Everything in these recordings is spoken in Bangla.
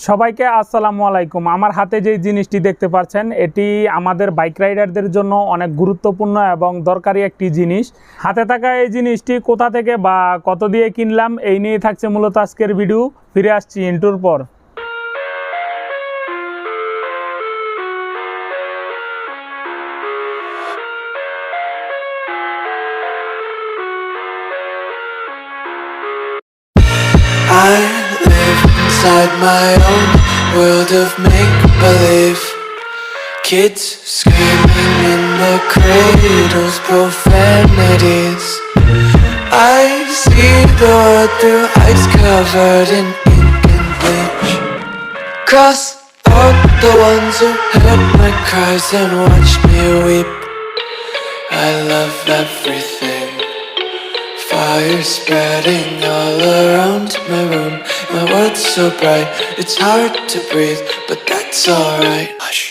সবাইকে আসসালামু আলাইকুম। আমার হাতে যে জিনিসটি দেখতে পাচ্ছেন এটি আমাদের বাইক রাইডারদের জন্য অনেক গুরুত্বপূর্ণ এবং দরকারি একটি জিনিস। হাতে থাকা এই জিনিসটি কোথা থেকে বা কত দিয়ে কিনলাম এই নিয়ে থাকছে মূলত আজকের ভিডিও। ফিরে আসছি ইন্ট্রোর পর। Inside my own world of make-believe, kids screaming in the cradles, profanities. I see the world through eyes covered in ink and bleach. Cross out the ones who heard my cries and watched me weep. I love everything, fire spreading all around my room. My world's so bright, it's hard to breathe, but that's alright. Hush.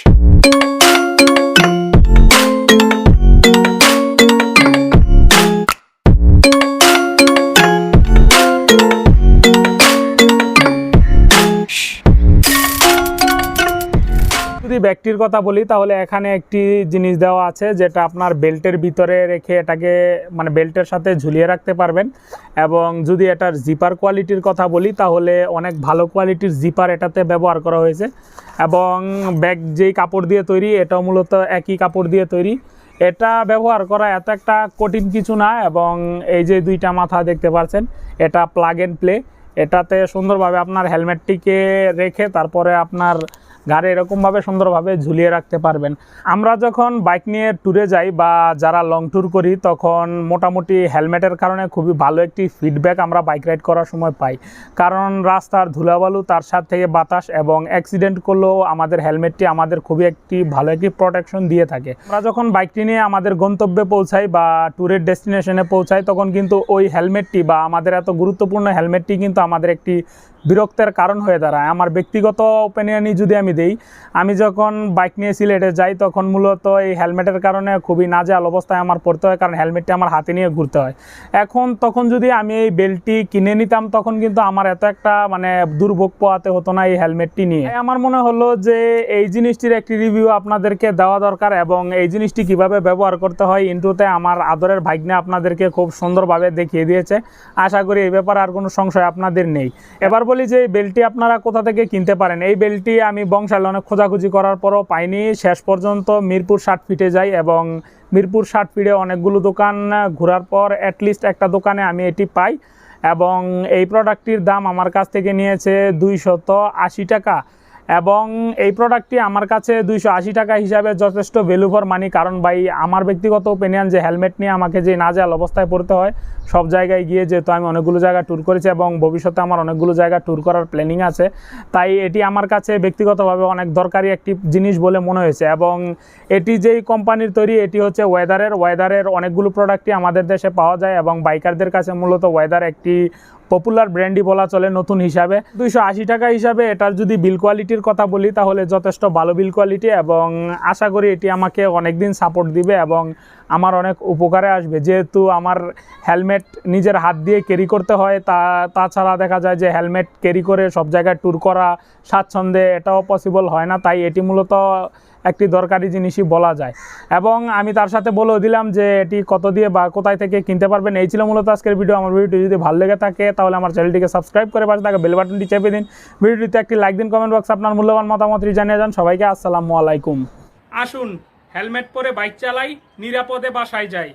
যদি ব্যাগটির কথা বলি তাহলে এখানে একটি জিনিস দেওয়া আছে যেটা আপনার বেল্টের ভিতরে রেখে এটাকে বেল্টের সাথে ঝুলিয়ে রাখতে পারবেন। এবং যদি এটার জিপার কোয়ালিটির কথা বলি তাহলে অনেক ভালো কোয়ালিটির জিপার এটাতে ব্যবহার করা হয়েছে। এবং ব্যাগ যেই কাপড় দিয়ে তৈরি এটাও মূলত একই কাপড় দিয়ে তৈরি। এটা ব্যবহার করা এত একটা কঠিন কিছু না। এবং এই যে দুইটা মাথা দেখতে পাচ্ছেন এটা প্লাগ অ্যান্ড প্লে। এটাতে সুন্দরভাবে আপনার হেলমেটটিকে রেখে তারপরে আপনার গাড়ি এরকমভাবে সুন্দরভাবে ঝুলিয়ে রাখতে পারবেন। আমরা যখন বাইক নিয়ে ট্যুরে যাই বা যারা লং ট্যুর করি তখন মোটামুটি হেলমেটের কারণে খুবই ভালো একটি ফিডব্যাক আমরা বাইক রাইড করার সময় পাই। কারণ রাস্তার ধুলাবালু তার সাথে থেকে বাতাস এবং অ্যাক্সিডেন্ট করলেও আমাদের হেলমেটটি আমাদের খুবই ভালো একটি প্রোটেকশন দিয়ে থাকে। আমরা যখন বাইকটি নিয়ে আমাদের গন্তব্যে পৌঁছাই বা ট্যুরের ডেস্টিনেশনে পৌঁছাই তখন কিন্তু ওই হেলমেটটি বা আমাদের এত গুরুত্বপূর্ণ হেলমেটটি কিন্তু আমাদের একটি বিরক্তের কারণ হয়ে দাঁড়ায়। আমার ব্যক্তিগত ওপিনিয়নই যদি আমি দিই, আমি যখন বাইক নিয়ে সিলেটে যাই তখন মূলত এই হেলমেটের কারণে খুবই নাজেহাল অবস্থায় আমার পড়তে হয়, কারণ হেলমেটটি আমার হাতে নিয়ে ঘুরতে হয়। তখন যদি আমি এই বেল্টটি কিনে নিতাম তখন কিন্তু আমার এত একটা দুর্ভোগ পোহাতে হতো না এই হেলমেটটি নিয়ে। আমার মনে হলো যে এই জিনিসটির একটি রিভিউ আপনাদেরকে দেওয়া দরকার এবং এই জিনিসটি কিভাবে ব্যবহার করতে হয় ইন্ট্রোতে আমার আদরের ভাগ্নে আপনাদেরকে খুব সুন্দরভাবে দেখিয়ে দিয়েছে। আশা করি এই ব্যাপারে আর কোনো সংশয় আপনাদের নেই। এবার বলি যে এই বেল্টটি আপনারা কোথা থেকে কিনতে পারেন। এই বেল্টটি আমি বংশালে অনেক খোঁজাখুঁজি করার পরও পাইনি। শেষ পর্যন্ত মিরপুর 60 ফিটে যাই এবং মিরপুর 60 ফিটে অনেকগুলো দোকান ঘোরার পর অ্যাটলিস্ট একটা দোকানে আমি এটি পাই। এবং এই প্রোডাক্টটির দাম আমার কাছ থেকে নিয়েছে 280 টাকা। এবং এই প্রোডাক্টটি আমার কাছে 280 টাকা হিসাবে যথেষ্ট ভ্যালু ফর মানি। কারণ ভাই আমার ব্যক্তিগত ওপিনিয়ন যে হেলমেট নিয়ে আমাকে যে নাজেহাল অবস্থায় পড়তে হয় সব জায়গায় গিয়ে, যেহেতু আমি অনেকগুলো জায়গা ট্যুর করেছি এবং ভবিষ্যতে আমার অনেকগুলো জায়গা ট্যুর করার প্ল্যানিং আছে, তাই এটি আমার কাছে ব্যক্তিগতভাবে অনেক দরকারি একটি জিনিস বলে মনে হয়েছে। এবং এটি যেই কোম্পানির তৈরি এটি হচ্ছে ওয়েদারের অনেকগুলো প্রোডাক্টই আমাদের দেশে পাওয়া যায় এবং বাইকারদের কাছে মূলত ওয়েদার একটি পপুলার ব্র্যান্ডই বলা চলে নতুন হিসাবে। 280 টাকা হিসাবে এটার যদি বিল কোয়ালিটির কথা বলি তাহলে যথেষ্ট ভালো বিল কোয়ালিটি এবং আশা করি এটি আমাকে অনেক দিন সাপোর্ট দিবে এবং আমার অনেক উপকারে আসবে। যেহেতু আমার হেলমেট নিজের হাত দিয়ে ক্যারি করতে হয়, তাছাড়া দেখা যায় যে হেলমেট ক্যারি করে সব জায়গায় ট্যুর করা স্বাচ্ছন্দ্যে এটাও পসিবল হয় না, তাই এটি মূলত একটি দরকারি জিনিসই বলা যায়। এবং আমি তার সাথে বলেও দিলাম যে এটি কত দিয়ে বা কোথায় থেকে কিনতে পারবেন। এই ছিল মূলত আজকের ভিডিও। আমার ভিডিওটি যদি ভালো লেগে থাকে তাহলে আমার চ্যানেলটিকে সাবস্ক্রাইব করে পাশে থাকা বেল বাটনটি চেপে দিন। ভিডিওটিতে একটি লাইক দিন, কমেন্ট বক্সে আপনার মূল্যবান মতামতটি জানিয়ে যান। সবাইকে আসসালামু আলাইকুম। আসুন হেলমেট পরে বাইক চালাই, নিরাপদে বাসায় যাই।